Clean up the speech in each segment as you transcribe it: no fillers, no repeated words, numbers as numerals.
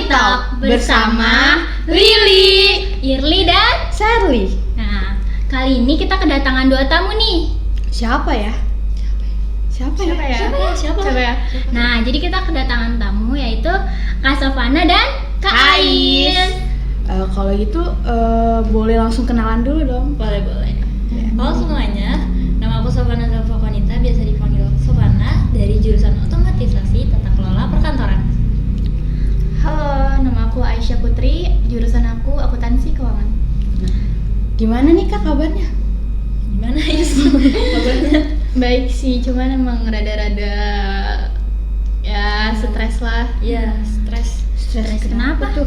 Coffee Talk bersama Lily, Irli dan Sherly. Nah, kali ini kita kedatangan 2 tamu nih. Siapa ya? Siapa ya? Nah, jadi kita kedatangan tamu yaitu Kak Sofana dan Kak Ais. Kalau gitu boleh langsung kenalan dulu dong. Boleh. Halo semuanya, nama aku Sofana Zelfakonita, biasa dipanggil Sofana, dari jurusan Otomatisasi Tata Kelola Perkantoran. Halo, nama aku Aisyah Putri, jurusan aku Akuntansi Keuangan. Gimana nih Kak kabarnya? Gimana Is? Kabarnya? Baik sih, cuman emang rada-rada ya stres lah. Iya, stres. Kenapa tuh?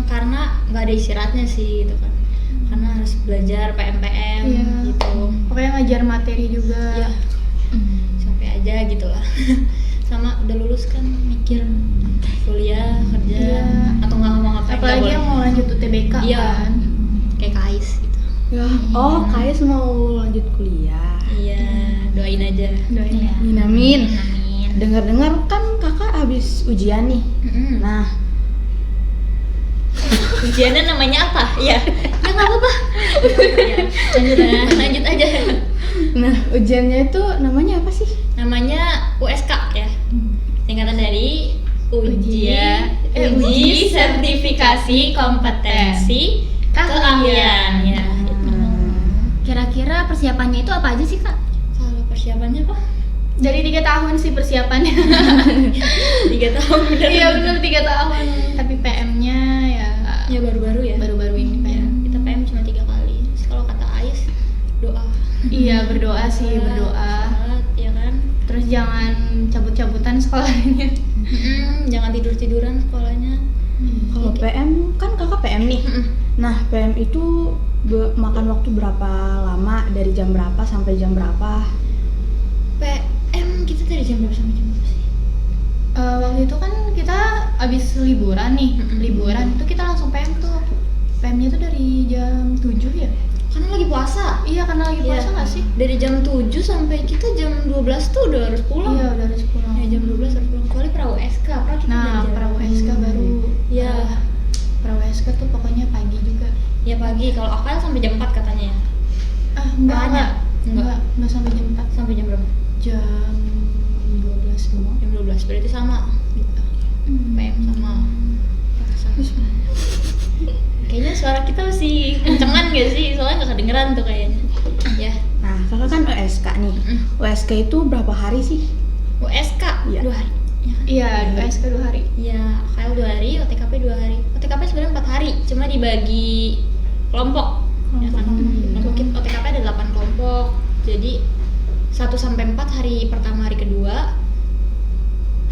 Karena nggak ada istirahatnya sih gitu kan. Karena harus belajar PMPM Iya. gitu. Pokoknya ngajar materi juga. Ya, sampai aja gitu lah. Sama udah lulus kan mikir kuliah, kerja, Iya. atau nggak mau ngapain. Apalagi nggak yang boleh. mau lanjut UTBK Iya. kan. Kayak Kais gitu. Ya. Oh, Kais mau lanjut kuliah. Iya, doain aja. Doain ya. Amin. Amin. Dengar-dengar kan Kakak habis ujian nih. Nah, Ujiannya namanya apa? Iya. Ya nggak apa-apa. Lanjut aja. nah ujiannya itu namanya apa sih? Namanya USK ya. Singkatan dari Uji Sertifikasi Kompetensi Keahlian ya. Kira-kira persiapannya itu apa aja sih, Kak? Kalau persiapannya apa? Dari 3 tahun sih persiapannya. 3 tahun bener. Iya benar 3 tahun. Tapi PM-nya Ya baru-baru ya. baru-baru ini Ya, PM. kita PM cuma 3 kali. Terus kalau kata Ais, doa. Iya berdoa sih, berdoa. Sholat, ya kan. Terus jangan cabut-cabutan sekolahnya. Jangan tidur-tiduran sekolahnya. Kalau PM kan Kakak PM nih. Nah, PM itu makan waktu berapa lama, dari jam berapa sampai jam berapa? PM kita dari jam berapa sampai jam berapa sih? Waktu itu kan kita abis liburan nih, liburan itu kita langsung PM tuh. PM-nya tuh dari jam 7 ya? Karena lagi puasa. Iya karena lagi puasa nggak sih? Dari jam 7 sampai kita jam 12 tuh udah harus pulang. Iya udah harus pulang. Ya jam 12 harus pulang. Kecuali pra USK, kita Nah dari jam- pra USK baru. Iya. Pra USK tuh pokoknya pagi juga. Ya pagi, kalau akal sampai jam 4 katanya ya. Enggak Enggak. sampai jam 4. Sampai jam berapa? Jam 12 doang. Jam 12, berarti sama gitu. PM sama kayaknya suara kita masih kencengan gak sih? Soalnya gak kedengeran tuh kayaknya. Ya. Nah, Kakak kan USK nih. USK itu berapa hari sih? USK Iya. 2 hari. Ya kan? Iya USK 2 hari. Ya, KL 2 hari, OTKP 2 hari. OTKP sebenarnya 4 hari, cuma dibagi kelompok. Ya kan? Untuk OTKP ada 8 kelompok. Jadi 1 sampai 4 hari pertama, hari kedua.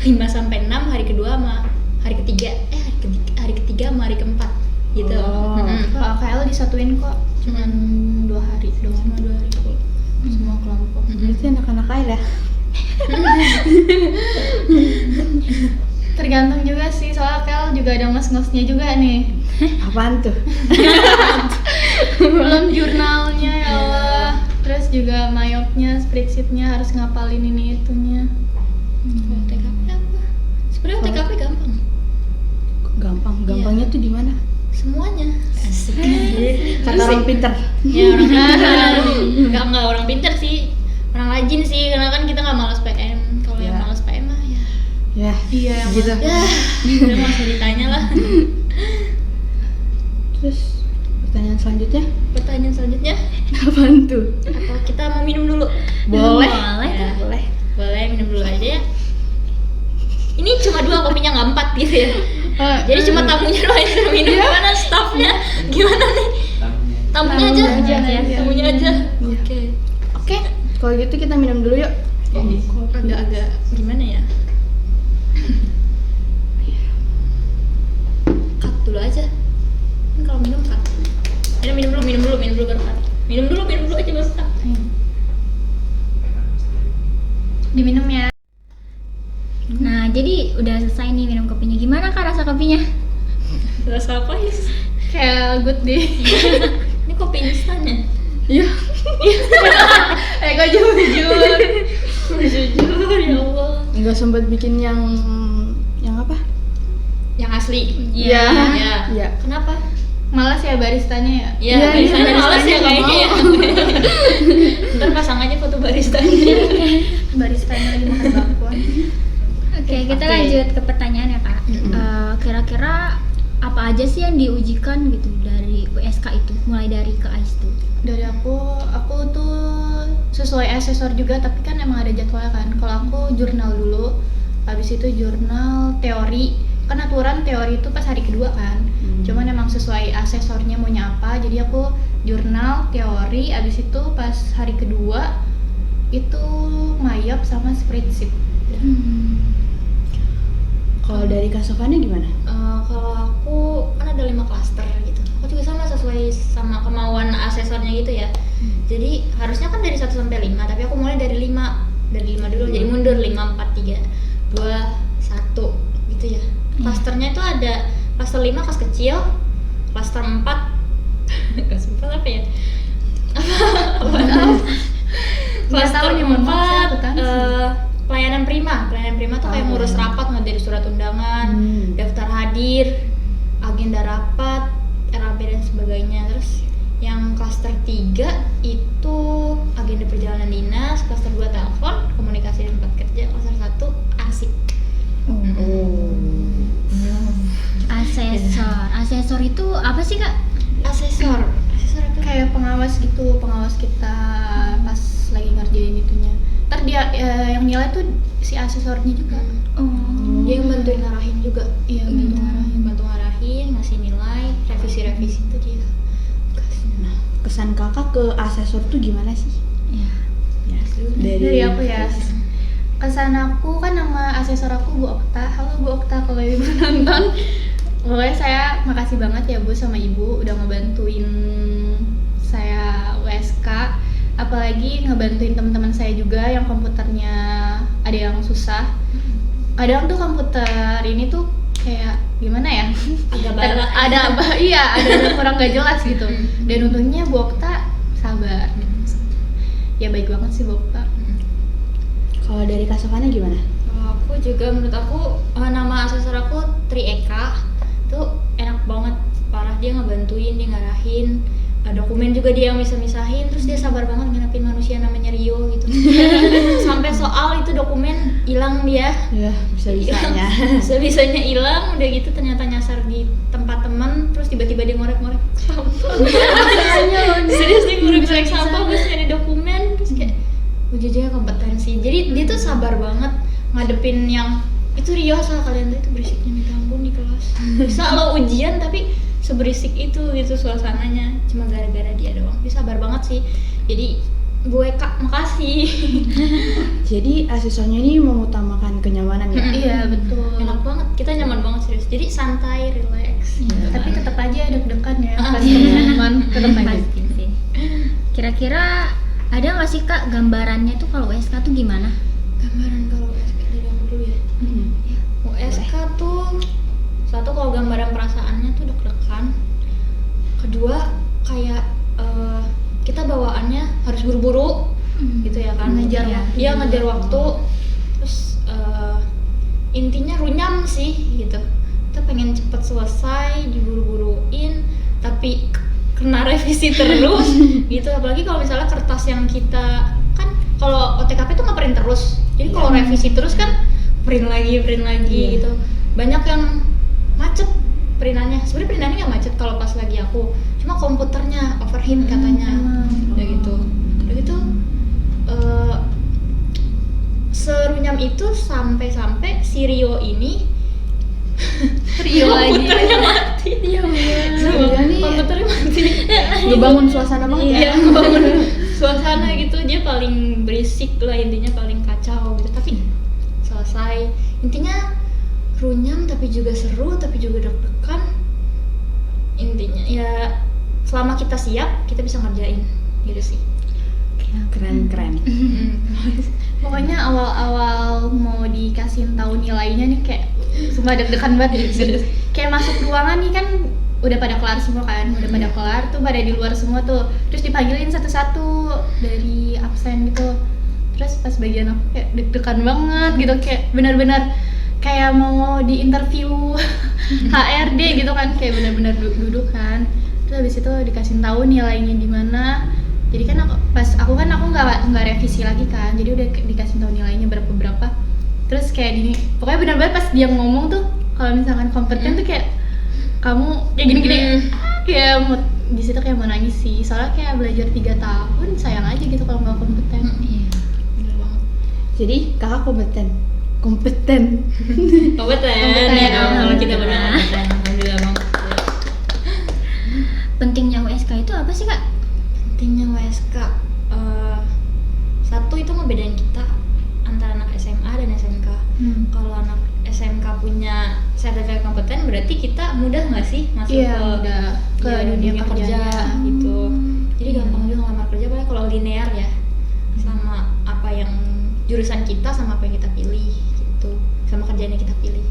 5 sampai 6 hari kedua sama hari ketiga. Hari ketiga sama hari keempat. Gitu. Oh. Kalau KL disatuin kok, cuman 2 hari doang. Cuma 2 hari full. Semua kelompok. Berarti anak-anak kaya ya? Tergantung juga sih, soalnya KL juga ada ngos-ngosnya juga nih. Apaan tuh? Belum jurnalnya ya Allah. Terus juga mayopnya, spreadsheetnya harus ngapalin ini itunya. Kalau OTKP apa? Sebenarnya OTKP gampang. Gampangnya tuh di mana? Semuanya. Asik. Kata orang pinter. Ya orang pinter. Enggak orang pinter sih. Orang rajin sih, karena kan kita nggak malas PM. Kalau yang Ya. malas PM mah ya. Ya, Iya, gitu. Ya, udah nggak usah ditanya lah. Terus pertanyaan selanjutnya? Pertanyaan selanjutnya, Apaan tuh? atau kita mau minum dulu? Boleh. Ya, Boleh. boleh minum dulu aja ya. Ini cuma 2 kopinya, nggak 4 gitu ya. Jadi cuma tamunya doang yang sudah minum. Gimana staffnya? Gimana nih? Tamunya aja. Tamunya aja. Oke. Oke, kalau gitu kita minum dulu yuk. Agak-agak gimana ya? Cut dulu aja. Kan kalau minum cut. Ayo minum dulu baru cut. Minum dulu aja baru cut. diminum ya. Nah, jadi udah selesai nih minum kopinya. Gimana Kak rasa kopinya? Rasa apa ya? Kayak good deh. Ini kopi instan ya? Iya. Kok jujur. Jujur ya Allah. Enggak sempat bikin yang apa? Yang yang asli. Iya. Ya. Iya. Kenapa? Malas ya baristanya ya. Ya, baristanya malas ya kayaknya ya. Ntar pasang aja foto baristanya. Baristanya lagi makan bakwan. Oke, kita Oke. lanjut ke pertanyaan ya kak. Kira-kira apa aja sih yang diujikan gitu dari USK itu, mulai dari ke AIS tuh? Dari aku tuh sesuai asesor juga, tapi kan emang ada jadwalnya kan. Kalau aku jurnal dulu, habis itu jurnal teori. Kan aturan teori itu pas hari kedua kan. Cuman emang sesuai asesornya maunya apa, jadi aku jurnal teori, habis itu pas hari kedua itu mayap sama spreadsheet. Kalau dari Kak Sofana gimana? Kalau aku kan ada 5 klaster gitu. Aku juga sama sesuai sama kemauan asesornya gitu ya. Jadi harusnya kan dari 1 sampai 5, tapi aku mulai dari 5. Dari 5 dulu, jadi mundur 5, 4, 3, 2, 1 gitu ya. Klasternya itu ada klaster 5 kelas kecil, klaster 4 kelas 4 apa ya? Klaster tahu nih, mohon maaf, saya 4 akuntansi. pelayanan prima tuh kayak ngurus rapat, ngadain surat undangan, daftar hadir, agenda rapat, RAP dan sebagainya. Terus yang klaster 3 itu agenda perjalanan dinas, klaster 2 telepon, komunikasi dan tempat kerja, klaster 1 arsip. Asesor itu apa sih kak? Asesor apa? Kayak pengawas gitu, pengawas kita pas lagi ngerjain itunya. Ntar dia yang nilai tuh si asesornya juga. Dia yang bantuin ngarahin juga. Iya, Bantu ngarahin, ngasih nilai, revisi itu dia. Nah, kesan kakak ke asesor tuh gimana sih? Ya. Ya, Dari aku ya. Kesan aku kan nama asesor aku Bu Okta. Halo Bu Okta kalau ibu nonton. Pokoknya saya makasih banget ya Bu sama Ibu udah ngebantuin saya USK, apalagi ngebantuin teman-teman saya juga yang komputernya ada yang susah. Kadang tuh komputer ini tuh kayak gimana ya? Agak balak. Iya, ada kurang gak jelas gitu. Dan untungnya Bu Okta sabar. Ya baik banget sih Bu Okta. Kalau dari Kak Sofana gimana? Kalau aku juga menurut aku nama asesor aku Tri Eka tuh enak banget, parah, dia ngebantuin, dia ngarahin, dokumen juga dia yang bisa-misahin, terus dia sabar banget ngadepin manusia namanya Rio gitu. Sampai soal itu dokumen hilang dia. Ya, bisa-bisanya. Bisa-bisanya hilang, udah gitu ternyata nyasar di tempat teman, terus tiba-tiba dia ngorek-ngorek sampah. Serius dia ngorek-ngorek sampah, terus nyari dokumen, terus kayak ujung-ujungnya kompetensi. Jadi dia tuh sabar banget ngadepin yang itu Rio, asal kalian tuh itu berisiknya minta ampun di kelas. Bisa lo ujian tapi seberisik itu gitu suasananya, cuma gara-gara dia doang. Dia sabar banget sih. Jadi gue Kak, makasih. Jadi asesornya ini mengutamakan kenyamanan ya? Iya betul. Enak banget, kita nyaman banget serius. Jadi santai, relax. Tapi tetap aja deg-degan ya pas Iya. teman-teman tetap aja. Pasti sih. Kira-kira ada nggak sih kak gambarannya tuh kalau USK tuh gimana? Gambaran kalau USK dari aku dulu ya. USK tuh satu, kalau gambaran perasaannya tuh deg-degan. Kedua kayak kita bawaannya harus buru-buru gitu ya kan, Ngejar waktu. Iya, ngejar waktu. Terus intinya runyam sih gitu. Kita pengen cepet selesai, diburu-buruin, tapi kena revisi terus gitu. Apalagi kalau misalnya kertas yang kita kan, kalau OTKP tuh nge-print terus, jadi kalau revisi terus kan print lagi gitu. Banyak yang macet printannya. Sebenarnya printannya nggak macet kalau pas lagi aku, cuma komputernya overheat katanya. Udah gitu serunyam itu sampai si Rio ini komputernya mati. Iya, Komputernya mati. ngebangun suasana banget ya? Iya, ngebangun suasana gitu. Dia paling berisik lah, intinya paling kacau gitu. Tapi selesai. Intinya runyam tapi juga seru, tapi juga deg-degan. Intinya ya selama kita siap, kita bisa ngerjain gitu sih. Keren. Pokoknya awal-awal mau dikasihin tahu nilainya nih kayak sumpah deg-degan banget gitu. Kayak masuk ruangan nih kan udah pada kelar semua kan, udah pada kelar tuh, pada di luar semua tuh. Terus dipanggilin satu-satu dari absen gitu. Terus pas bagian aku kayak deg-degan banget gitu, kayak benar-benar kayak mau di interview HRD gitu kan, kayak benar-benar duduk kan. Terus habis itu dikasih tahu nilainya di mana. Jadi kan aku nggak revisi lagi kan, jadi udah dikasih tahu nilainya berapa. Terus kayak gini, pokoknya benar-benar pas dia ngomong tuh kalau misalkan kompeten tuh kayak kamu kayak gini-gini, kayak di situ kayak mau nangis sih. Soalnya kayak belajar 3 tahun sayang aja gitu kalau nggak kompeten. Iya, bener banget. Jadi kakak kompeten. Kompeten ya dong, kalau kita benar kompeten. Alhamdulillah banget. Pentingnya USK itu apa sih Kak? Pentingnya WSK, satu itu ngebedain kita antara anak SMA dan SMK. Kalau anak SMK punya sertifikat kompeten, berarti kita mudah nggak sih masuk ke dunia kerja gitu. Jadi gampang juga ngelamar kerja, apalagi kalau linear ya, sama apa yang jurusan kita sama apa yang kita pilih gitu, sama kerjaan yang kita pilih.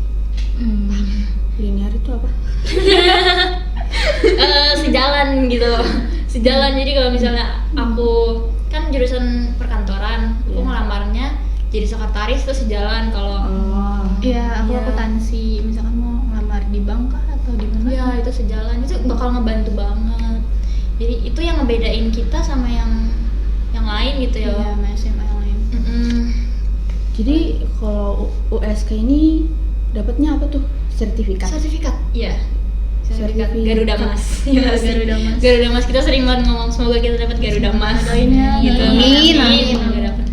Linear itu apa? Sejalan gitu, sejalan. Jadi kalau misalnya aku kan jurusan perkantoran, aku ngelamarnya jadi sekretaris terus sejalan. Kalau Iya, aku akuntansi, misalkan mau ngelamar di bank kah atau di mana? ya itu sejalan, itu bakal ngebantu banget. Jadi itu yang ngebedain kita sama yang lain gitu ya. Iya, sama SMA yang lain. Jadi kalau USK ini dapatnya apa tuh? Sertifikat. Sertifikat, iya. Sertifikat Sertifikat. Garuda Mas. Iya, Garuda Mas. Garuda Mas, kita sering banget ngomong semoga kita dapat Garuda Mas. Doain ya, gitu. amin. Semoga dapat.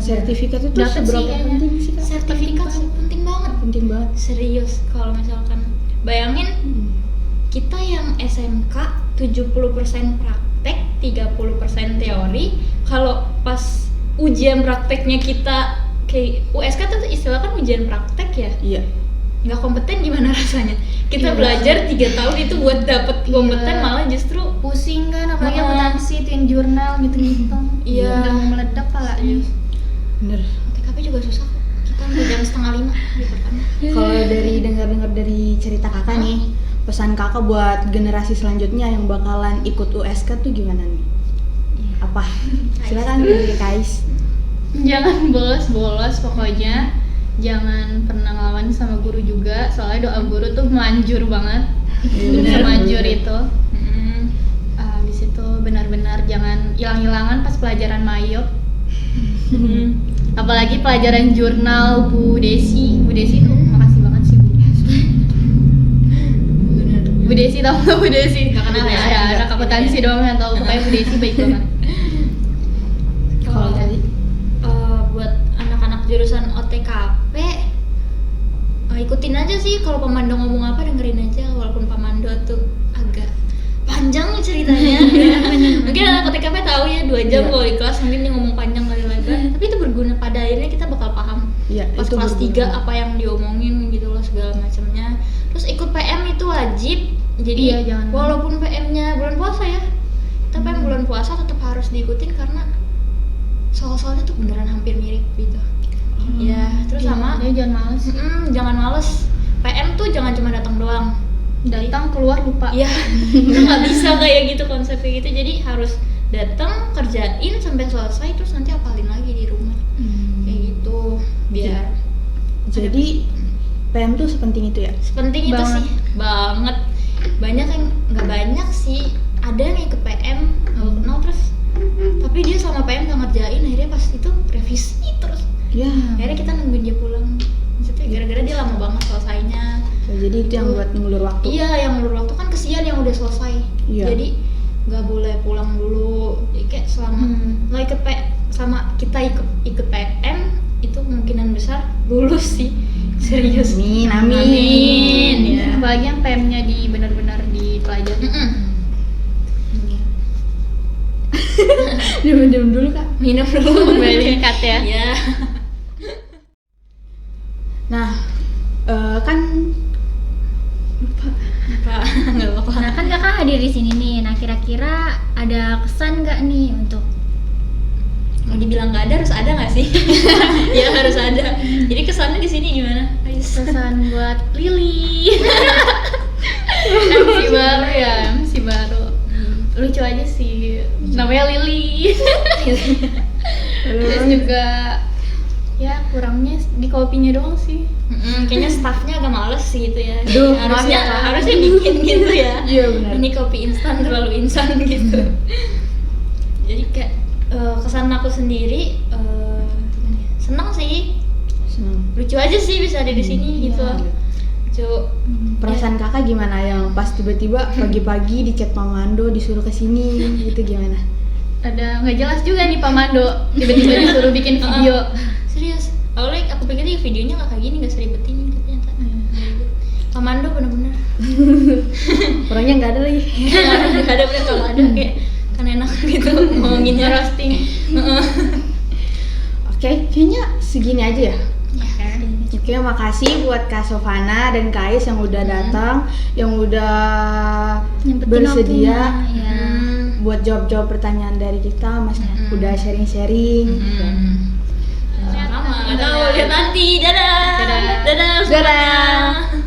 Sertifikat itu Dapet sih seberapa kayaknya. penting sih kak? Sertifikat penting banget. Penting banget. Serius, kalau misalkan bayangin kita yang SMK 70% praktek, 30% teori. Kalau pas ujian prakteknya kita kayak USK tuh istilah kan ujian praktek ya. Iya. Nggak kompeten gimana rasanya? Kita Iya. belajar 3 tahun itu buat dapet kompeten, Iya. malah justru Pusing kan, apalagi Heeh. akuntansi, tuin jurnal gitu-gitu. Iya. Udah mau meledak palanya. Bener. TKP juga susah kok. Kita sampai jam 4:30 di pertama. Kalau dari dengar-dengar dari cerita kakak nih, pesan kakak buat generasi selanjutnya yang bakalan ikut USK tuh gimana nih? Apa? Silakan dari Kais. Jangan bolos-bolos pokoknya. Jangan pernah ngelawan sama guru juga, soalnya doa guru tuh manjur banget. Bener, Semanjur bener. itu. Di situ benar-benar jangan hilang-hilangan pas pelajaran mayop. Apalagi pelajaran jurnal Bu Desi tuh makasih banget sih Bu. Bu Desi tau nggak Bu Desi? Nggak kenal ya? Ada anak akuntansi doang yang tahu, pokoknya Bu Desi baik banget. Kalau tadi Buat anak-anak jurusan OTKP, ikutin aja sih. Kalau Pak Mando ngomong apa dengerin aja, walaupun Pak Mando tuh agak panjang ceritanya. Mungkin anak OTKP tahu ya 2 jam kalau di kelas, mungkin dia ngomong panjang kali lebar, tapi itu berguna. Pada akhirnya kita bakal paham Iya, pas itu kelas berguna. 3 apa yang diomongin gitu loh, segala macamnya. Terus ikut PM itu wajib. Jadi Iya, jangan. walaupun PM-nya bulan puasa ya, kita PM bulan puasa tetap harus diikutin karena soal-soalnya tuh beneran hampir mirip gitu. Ya, terus sama Dia jangan males. jangan males. PM tuh jangan cuma datang doang. Datang keluar lupa. Iya, itu nggak bisa kayak gitu konsepnya gitu. Jadi harus datang, kerjain sampai selesai, terus nanti hafalin lagi di rumah. Kayak gitu. Biar jadi PM tuh sepenting itu ya? sepenting itu Banget. sih, banget. Banyak yang nggak banyak sih. Ada yang ikut PM nggak kenal terus, tapi dia sama PM nggak ngerjain, akhirnya pas itu revisi terus. Ya. Akhirnya kita nungguin dia pulang. Maksudnya gara-gara dia lama banget selesainya. Jadi itu yang buat ngulur waktu. Iya, yang ngulur waktu kan kesian yang udah selesai. Iya. Jadi nggak boleh pulang dulu. Jadi kayak selama nggak ikut sama kita ikut PM itu kemungkinan besar lulus sih. Serius. Amin, amin. Amin. Ya. Apalagi yang PM-nya di benar-benar dipelajari. Diam dulu kak. Minum dulu. Kembali cut ya. Ya. Nah, kan Nggak apa-apa. Nah kan kakak hadir di sini nih. Nah kira-kira ada kesan nggak nih untuk Mau dibilang nggak ada, harus ada nggak sih? Ya harus ada. Jadi kesannya di sini gimana? Ais? Pesan buat Lili. MC baru ya, MC baru. Lucu aja sih. Namanya Lili. Terus juga ya kurangnya di kopinya doang sih. Kayaknya staffnya agak males gitu ya. Duh, maaf ya, Kak. harusnya bikin gitu ya. Iya, benar. Ini kopi instan terlalu instan gitu. Jadi kayak kesan aku sendiri gimana ya? Senang sih, Senang. lucu aja sih bisa ada di sini gitu. Lucu. Perasaan kakak gimana yang pas tiba-tiba pagi-pagi di chat Pamando disuruh kesini gitu gimana? Ada nggak jelas juga nih Pak Mando tiba-tiba disuruh bikin video. Serius. Awalnya aku pikir videonya nggak kayak gini, nggak seribet ini ternyata. Pamando bener-bener. Orangnya nggak ada lagi. Nggak ada bener, kalau ada kayak kan enak gitu ngomonginnya roasting. Oke, kayaknya segini aja ya. Ya. Oke, makasih buat Kak Sofana dan Kak Ais yang udah datang, yang udah Nyempetin bersedia waktunya, ya. buat jawab-jawab pertanyaan dari kita, Mas. Udah sharing-sharing. Sama, nggak tahu lihat nanti. Dadah. Dadah. Dadah. Dadah.